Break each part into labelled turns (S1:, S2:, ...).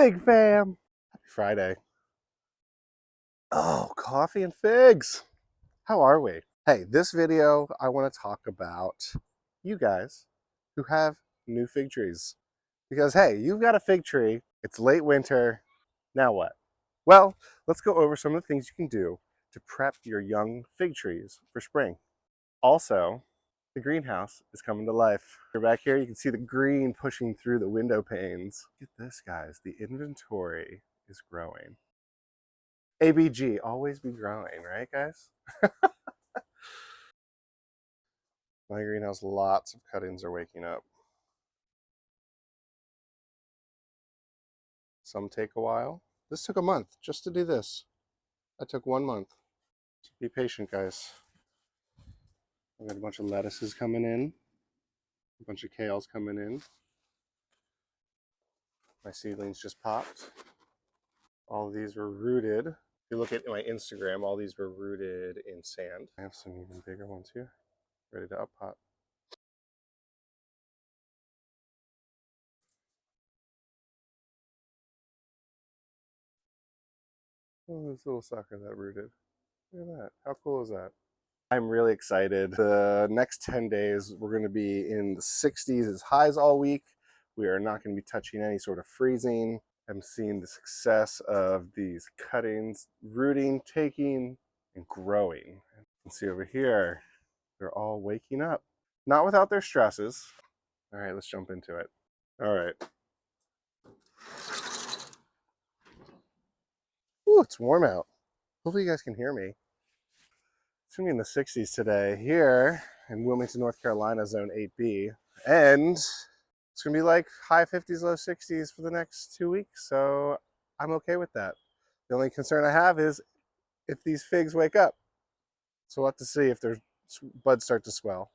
S1: Fig fam! Happy Friday. Oh, coffee and figs. How are we? Hey, this video, I want to talk about you guys who have new fig trees. Because hey, you've got a fig tree, it's late winter, now what? Well, let's go over some of the things you can do to prep your young fig trees for spring. Also, the greenhouse is coming to life. You're back here, you can see the green pushing through the window panes. Look at this, guys. The inventory is growing. ABG, always be growing, right, guys? My greenhouse, lots of cuttings are waking up. Some take a while. This took a month just to do this. I took 1 month. So be patient, guys. I've got a bunch of lettuces coming in, a bunch of kales coming in. My seedlings just popped. All of these were rooted. If you look at my Instagram, all these were rooted in sand. I have some even bigger ones here, ready to up pot. Oh, this little sucker that rooted. Look at that. How cool is that? I'm really excited. The next 10 days, we're going to be in the 60s as highs all week. We are not going to be touching any sort of freezing. I'm seeing the success of these cuttings rooting, taking, and growing. You can see over here, they're all waking up. Not without their stresses. All right, let's jump into it. All right. Ooh, it's warm out. Hopefully you guys can hear me. It's gonna be in the 60s today here in Wilmington, North Carolina, zone 8B. And it's gonna be like high 50s, low 60s for the next 2 weeks. So I'm okay with that. The only concern I have is if these figs wake up. So we'll have to see if their buds start to swell.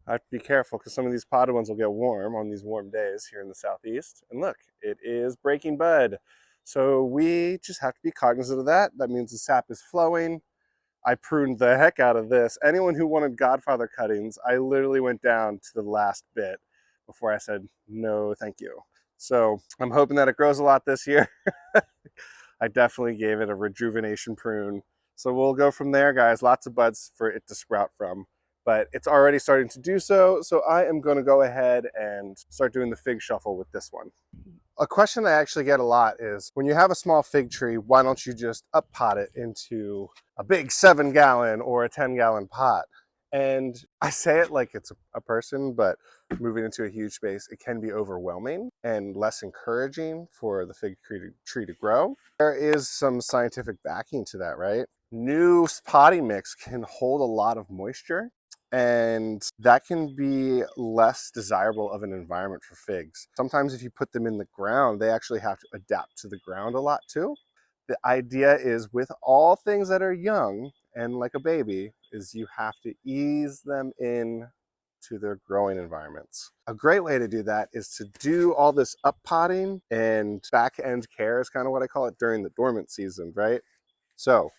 S1: I have to be careful because some of these potted ones will get warm on these warm days here in the southeast. And look, it is breaking bud. So we just have to be cognizant of that. That means the sap is flowing. I pruned the heck out of this. Anyone who wanted Godfather cuttings, I literally went down to the last bit before I said, no, thank you. So I'm hoping that it grows a lot this year. I definitely gave it a rejuvenation prune. So we'll go from there, guys. Lots of buds for it to sprout from. But it's already starting to do so. So I am going to go ahead and start doing the fig shuffle with this one. A question I actually get a lot is, when you have a small fig tree, why don't you just up pot it into a big 7-gallon or a 10-gallon pot? And I say it like it's a person, but moving into a huge space, it can be overwhelming and less encouraging for the fig tree to grow. There is some scientific backing to that, right? New potting mix can hold a lot of moisture, and that can be less desirable of an environment for figs. Sometimes if you put them in the ground, they actually have to adapt to the ground a lot too. The idea is, with all things that are young and like a baby, is you have to ease them in to their growing environments. A great way to do that is to do all this up potting and back end care, is kind of what I call it, during the dormant season, right? So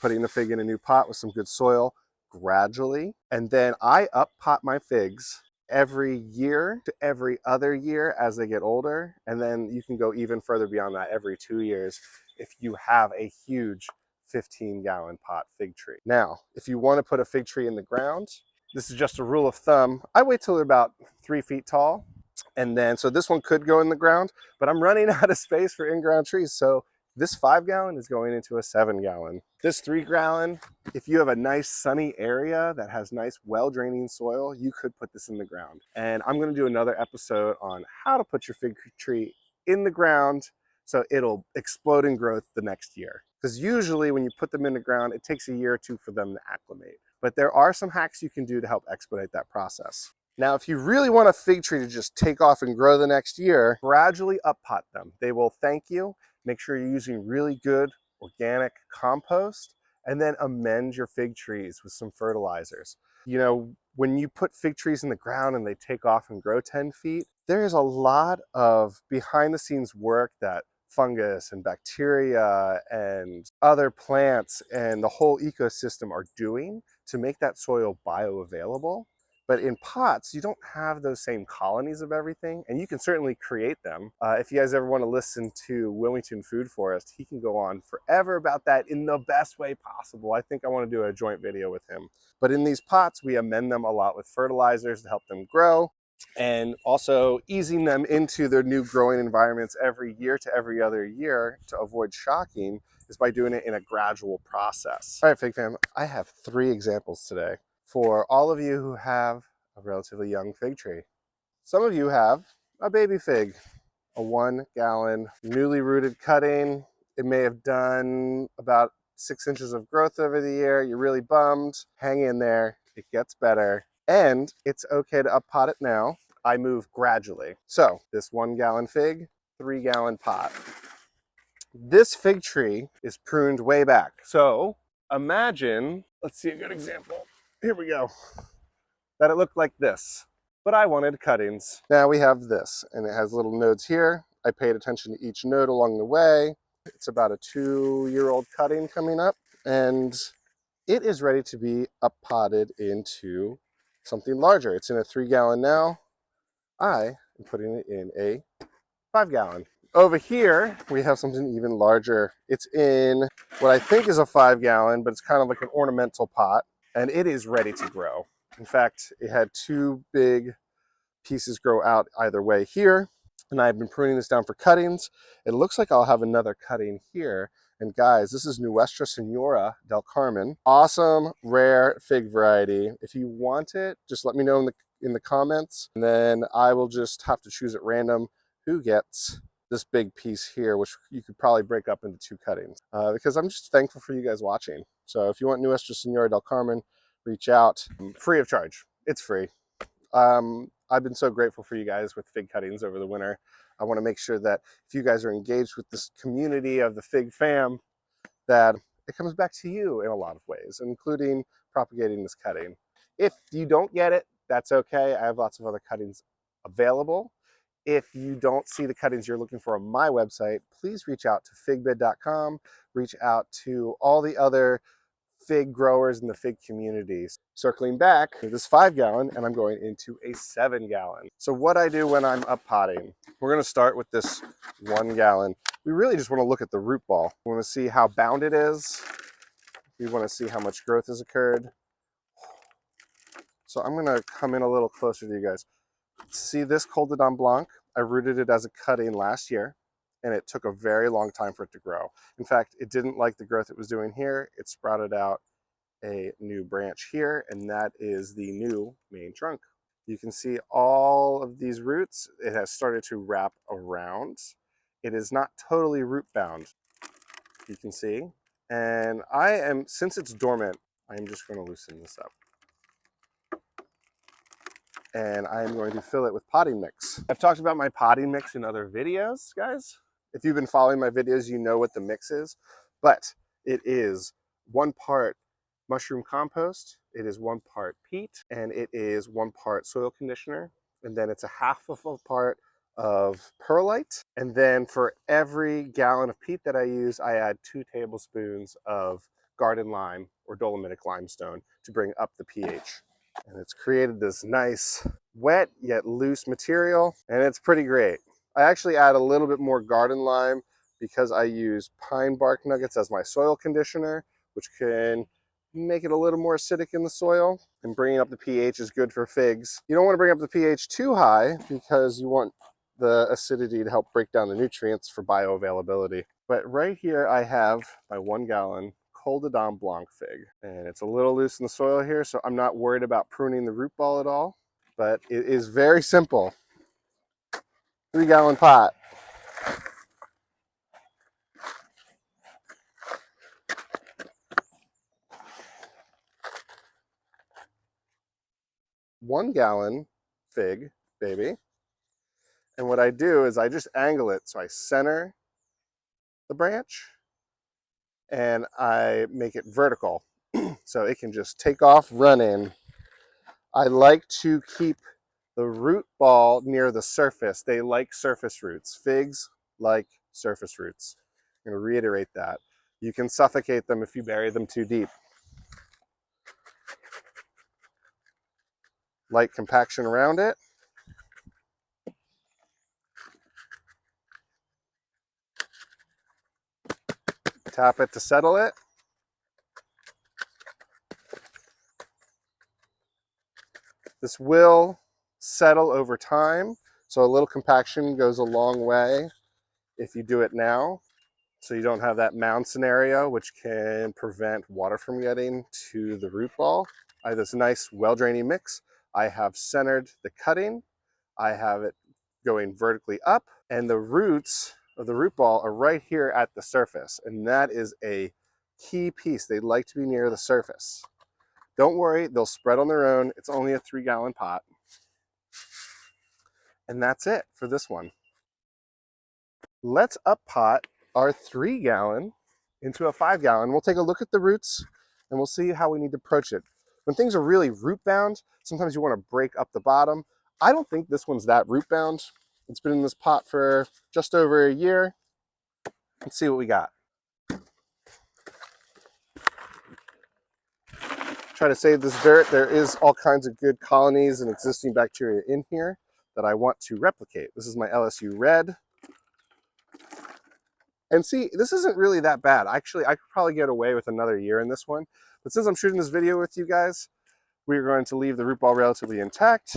S1: putting the fig in a new pot with some good soil gradually. And then I up pot my figs every year to every other year as they get older. And then you can go even further beyond that, every 2 years, if you have a huge 15-gallon pot fig tree. Now, if you want to put a fig tree in the ground, this is just a rule of thumb. I wait till they're about 3 feet tall. And then, so this one could go in the ground, but I'm running out of space for in-ground trees. So this 5-gallon is going into a 7-gallon. This 3-gallon, if you have a nice sunny area that has nice well-draining soil, you could put this in the ground. And I'm going to do another episode on how to put your fig tree in the ground so it'll explode in growth the next year. Because usually when you put them in the ground, it takes a year or two for them to acclimate. But there are some hacks you can do to help expedite that process. Now, if you really want a fig tree to just take off and grow the next year, gradually up pot them. They will thank you. Make sure you're using really good organic compost, and then amend your fig trees with some fertilizers. You know, when you put fig trees in the ground and they take off and grow 10 feet, there is a lot of behind the scenes work that fungus and bacteria and other plants and the whole ecosystem are doing to make that soil bioavailable. But in pots, you don't have those same colonies of everything, and you can certainly create them. If you guys ever want to listen to Wilmington Food Forest, he can go on forever about that in the best way possible. I think I want to do a joint video with him. But in these pots, we amend them a lot with fertilizers to help them grow, and also easing them into their new growing environments every year to every other year to avoid shocking is by doing it in a gradual process. All right, Fig Fam, I have 3 examples today for all of you who have a relatively young fig tree. Some of you have a baby fig, a 1 gallon newly rooted cutting. It may have done about 6 inches of growth over the year. You're really bummed. Hang in there. It gets better. And it's okay to up pot it now. I move gradually. So this 1 gallon fig, 3 gallon pot. This fig tree is pruned way back. So imagine, let's see a good example. Here we go. That it looked like this, but I wanted cuttings. Now we have this, and it has little nodes here. I paid attention to each node along the way. It's about a 2-year-old cutting coming up, and it is ready to be up potted into something larger. It's in a 3 gallon now. I am putting it in a 5 gallon. Over here, we have something even larger. It's in what I think is a 5 gallon, but it's kind of like an ornamental pot, and it is ready to grow. In fact, it had 2 big pieces grow out either way here, and I've been pruning this down for cuttings. It looks like I'll have another cutting here. And guys, this is Nuestra Senora del Carmen. Awesome, rare fig variety. If you want it, just let me know in the comments, and then I will just have to choose at random who gets this big piece here, which you could probably break up into 2 cuttings, because I'm just thankful for you guys watching. So if you want Nuestra Senora del Carmen, reach out. Free of charge. It's free. I've been so grateful for you guys with fig cuttings over the winter. I want to make sure that if you guys are engaged with this community of the fig fam, that it comes back to you in a lot of ways, including propagating this cutting. If you don't get it, that's okay. I have lots of other cuttings available. If you don't see the cuttings you're looking for on my website, please reach out to figbid.com, reach out to all the other fig growers in the fig communities. Circling back to this 5 gallon, and I'm going into a 7 gallon. So what I do when I'm up potting, we're going to start with this 1 gallon. We really just want to look at the root ball. We want to see how bound it is. We want to see how much growth has occurred. So I'm going to come in a little closer to you guys. See this Col de Dame Blanc? I rooted it as a cutting last year, and it took a very long time for it to grow. In fact, it didn't like the growth it was doing here. It sprouted out a new branch here, and that is the new main trunk. You can see all of these roots. It has started to wrap around. It is not totally root bound, you can see. And since it's dormant, I am just going to loosen this up. And I am going to fill it with potting mix. I've talked about my potting mix in other videos, guys. If you've been following my videos, you know what the mix is, but it is 1 part mushroom compost, it is 1 part peat, and it is 1 part soil conditioner, and then it's a half of a part of perlite. And then for every gallon of peat that I use, I add 2 tablespoons of garden lime or dolomitic limestone to bring up the pH. And it's created this nice wet yet loose material, and it's pretty great. I actually add a little bit more garden lime because I use pine bark nuggets as my soil conditioner, which can make it a little more acidic in the soil. And bringing up the pH is good for figs. You don't want to bring up the pH too high because you want the acidity to help break down the nutrients for bioavailability. But right here I have my 1 gallon Col de Dame Blanc fig, and it's a little loose in the soil here, so I'm not worried about pruning the root ball at all. But it is very simple. 3 gallon pot. One gallon fig, baby. And what I do is I just angle it. So I center the branch and I make it vertical so it can just take off running. I like to keep the root ball near the surface. They like surface roots. Figs like surface roots. I'm going to reiterate that. You can suffocate them if you bury them too deep. light compaction around it. Tap it to settle it. This will settle over time, so a little compaction goes a long way if you do it now, so you don't have that mound scenario, which can prevent water from getting to the root ball. I have this nice well-draining mix. I have centered the cutting. I have it going vertically up, and the roots of the root ball are right here at the surface, and that is a key piece. They like to be near the surface. Don't worry, they'll spread on their own. It's only a 3-gallon pot. And that's it for this one. Let's up pot our 3-gallon into a 5-gallon. We'll take a look at the roots and we'll see how we need to approach it. When things are really root bound, sometimes you want to break up the bottom. I don't think this one's that root bound. It's been in this pot for just over a year. Let's see what we got. Try to save this dirt. There is all kinds of good colonies and existing bacteria in here that I want to replicate. This is my LSU red. And see, this isn't really that bad. Actually, I could probably get away with another year in this one. But since I'm shooting this video with you guys, we're going to leave the root ball relatively intact.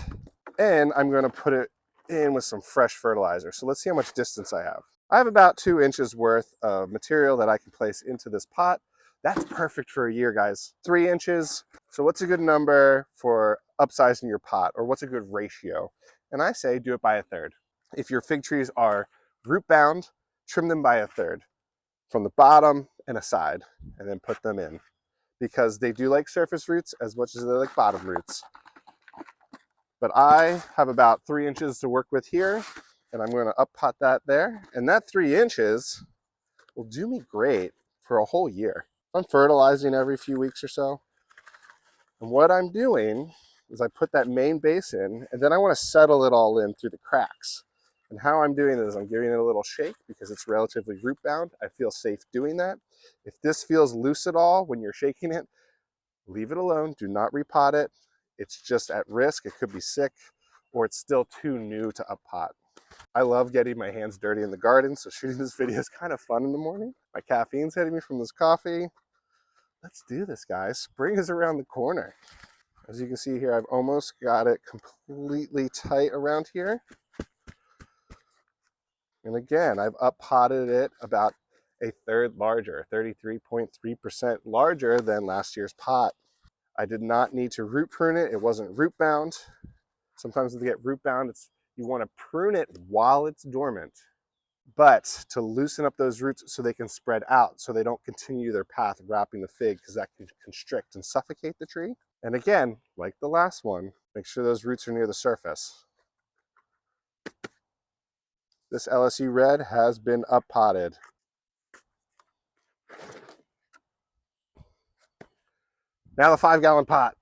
S1: And I'm going to put it in with some fresh fertilizer. So let's see how much distance I have. I have about 2 inches worth of material that I can place into this pot. That's perfect for a year, guys. 3 inches. So what's a good number for upsizing your pot? Or what's a good ratio? And I say do it by a third. If your fig trees are root bound, trim them by a third from the bottom and aside, and then put them in, because they do like surface roots as much as they like bottom roots. But I have about 3 inches to work with here, and I'm going to up pot that there. And that 3 inches will do me great for a whole year. I'm fertilizing every few weeks or so. And what I'm doing is I put that main base in, and then I want to settle it all in through the cracks. And how I'm doing it is I'm giving it a little shake because it's relatively root bound. I feel safe doing that. If this feels loose at all when you're shaking it, leave it alone. Do not repot it. It's just at risk. It could be sick, or it's still too new to up pot. I love getting my hands dirty in the garden, so shooting this video is kind of fun in the morning. My caffeine's hitting me from this coffee. Let's do this, guys. Spring is around the corner. As you can see here, I've almost got it completely tight around here. And again, I've up potted it about a third larger, 33.3% larger than last year's pot. I did not need to root prune it. It wasn't root bound. Sometimes when they get root bound, you want to prune it while it's dormant, but to loosen up those roots so they can spread out, so they don't continue their path wrapping the fig, because that can constrict and suffocate the tree. And again, like the last one, make sure those roots are near the surface. This LSU red has been up potted. Now the 5-gallon pot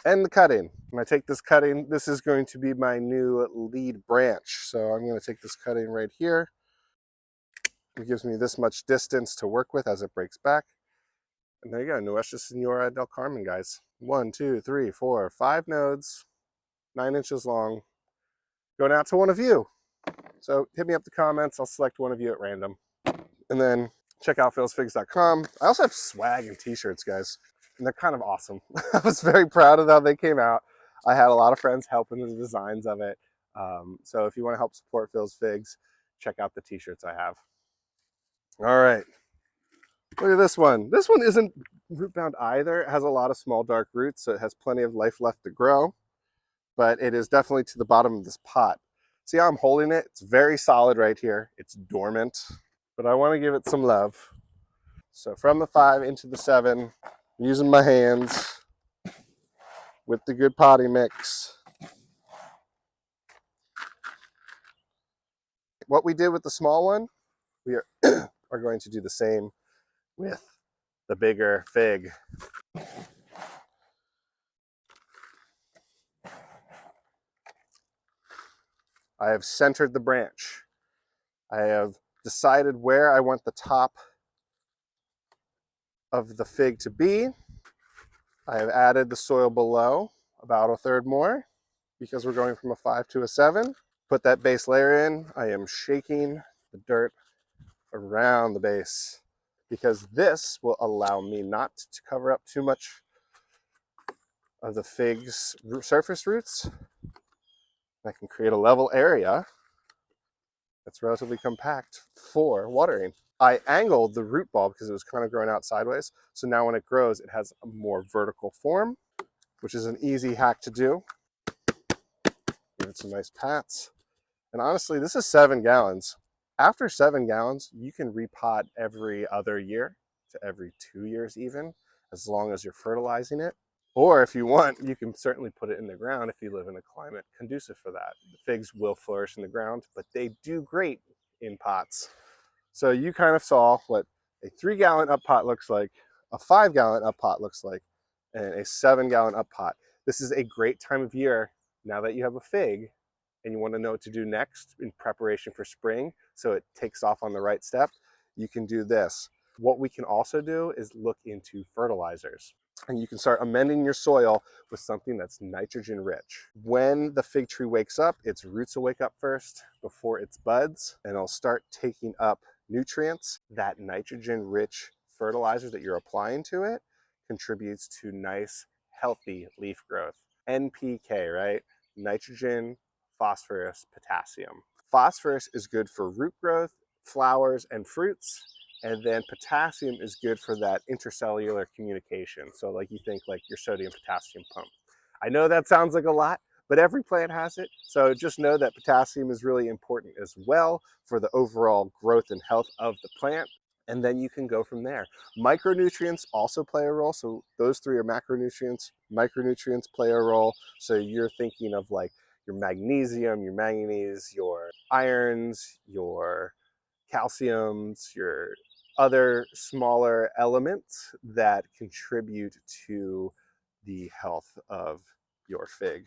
S1: and the cutting. When I take this cutting, this is going to be my new lead branch. So I'm going to take this cutting right here. It gives me this much distance to work with as it breaks back. And there you go, Nuestra Senora del Carmen, guys. 1, 2, 3, 4, 5 nodes, 9 inches long, going out to one of you. So hit me up in the comments. I'll select one of you at random. And then check out philsfigs.com. I also have swag and t-shirts, guys, and they're kind of awesome. I was very proud of how they came out. I had a lot of friends helping in the designs of it. So if you want to help support Phil's Figs, check out the t-shirts I have. All right. Look at this one. This one isn't root bound either. It has a lot of small dark roots, so it has plenty of life left to grow, but it is definitely to the bottom of this pot. See how I'm holding it? It's very solid right here. It's dormant, but I want to give it some love. So from the 5 into the 7, using my hands with the good potty mix. What we did with the small one, we are going to do the same with the bigger fig. I have centered the branch. I have decided where I want the top of the fig to be. I have added the soil below. about a third more because we're going from a 5 to a 7. Put that base layer in. I am shaking the dirt around the base because this will allow me not to cover up too much of the fig's surface roots. I can create a level area that's relatively compact for watering. I angled the root ball because it was kind of growing out sideways. So now when it grows, it has a more vertical form, which is an easy hack to do. Give it some nice pats. And honestly, this is 7 gallons. After 7 gallons, you can repot every other year to every 2 years even, as long as you're fertilizing it. Or if you want, you can certainly put it in the ground if you live in a climate conducive for that. The figs will flourish in the ground, but they do great in pots. So you kind of saw what a 3-gallon up pot looks like, a 5-gallon up pot looks like, and a 7-gallon up pot. This is a great time of year now that you have a fig and you want to know what to do next in preparation for spring so it takes off on the right step. You can do this. What we can also do is look into fertilizers. And you can start amending your soil with something that's nitrogen rich. When the fig tree wakes up, its roots will wake up first before its buds, and it'll start taking up nutrients. That nitrogen rich fertilizer that you're applying to it contributes to nice, healthy leaf growth. NPK, right? Nitrogen, phosphorus, potassium. Phosphorus is good for root growth, flowers, and fruits. And then potassium is good for that intercellular communication. So like you think like your sodium potassium pump. I know that sounds like a lot, but every plant has it. So just know that potassium is really important as well for the overall growth and health of the plant. And then you can go from there. Micronutrients also play a role. So those 3 are macronutrients. Micronutrients play a role. So you're thinking of like your magnesium, your manganese, your irons, your calciums, your other smaller elements that contribute to the health of your fig.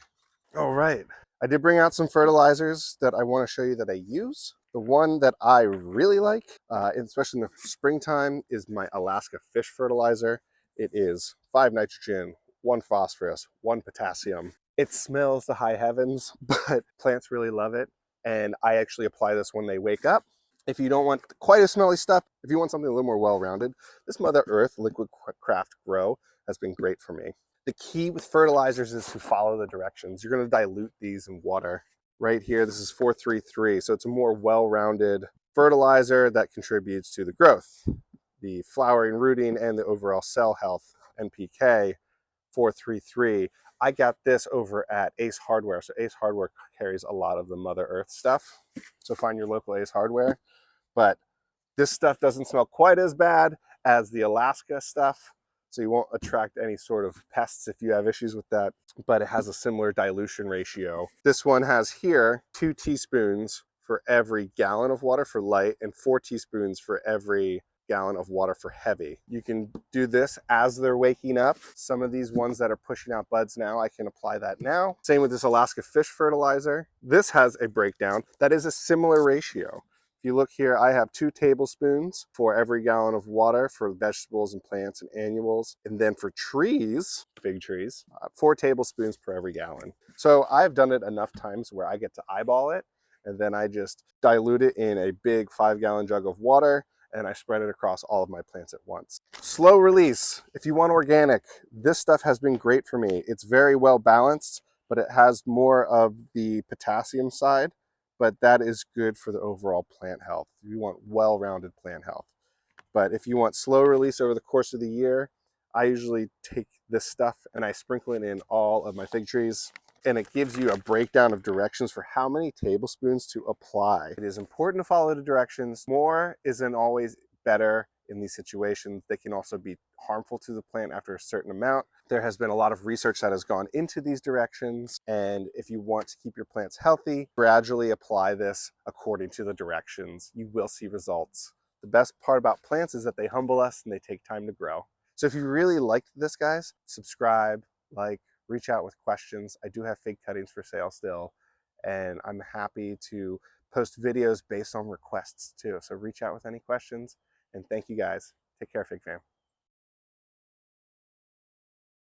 S1: All right. I did bring out some fertilizers that I want to show you that I use. The one that I really like, especially in the springtime, is my Alaska fish fertilizer. It is 5 nitrogen, 1 phosphorus, 1 potassium. It smells to high heavens, but plants really love it. And I actually apply this when they wake up. If you don't want quite as smelly stuff, if you want something a little more well-rounded, this Mother Earth Liquid Craft Grow has been great for me. The key with fertilizers is to follow the directions. You're going to dilute these in water. Right here, this is 433, so it's a more well-rounded fertilizer that contributes to the growth, the flowering, rooting, and the overall cell health. NPK 433. I got this over at Ace Hardware. So Ace Hardware carries a lot of the Mother Earth stuff. So find your local Ace Hardware. But this stuff doesn't smell quite as bad as the Alaska stuff. So you won't attract any sort of pests if you have issues with that. But it has a similar dilution ratio. This one has here 2 teaspoons for every gallon of water for light and 4 teaspoons for every gallon of water for heavy. You can do this as they're waking up. Some of these ones that are pushing out buds now, I can apply that now. Same with this Alaska fish fertilizer. This has a breakdown that is a similar ratio. If you look here, I have 2 tablespoons for every gallon of water for vegetables and plants and annuals. And then for trees, fig trees, 4 tablespoons per every gallon. So I've done it enough times where I get to eyeball it, and then I just dilute it in a big 5-gallon jug of water, and I spread it across all of my plants at once. Slow release. If you want organic, this stuff has been great for me. It's very well balanced, but it has more of the potassium side, but that is good for the overall plant health. You want well-rounded plant health. But if you want slow release over the course of the year, I usually take this stuff and I sprinkle it in all of my fig trees. And it gives you a breakdown of directions for how many tablespoons to apply. It is important to follow the directions. More isn't always better in these situations. They can also be harmful to the plant after a certain amount. There has been a lot of research that has gone into these directions. And if you want to keep your plants healthy, gradually apply this according to the directions. You will see results. The best part about plants is that they humble us and they take time to grow. So if you really liked this, guys, subscribe, like, reach out with questions. I do have fig cuttings for sale still, and I'm happy to post videos based on requests too. So reach out with any questions, and thank you guys. Take care, Fig Fam.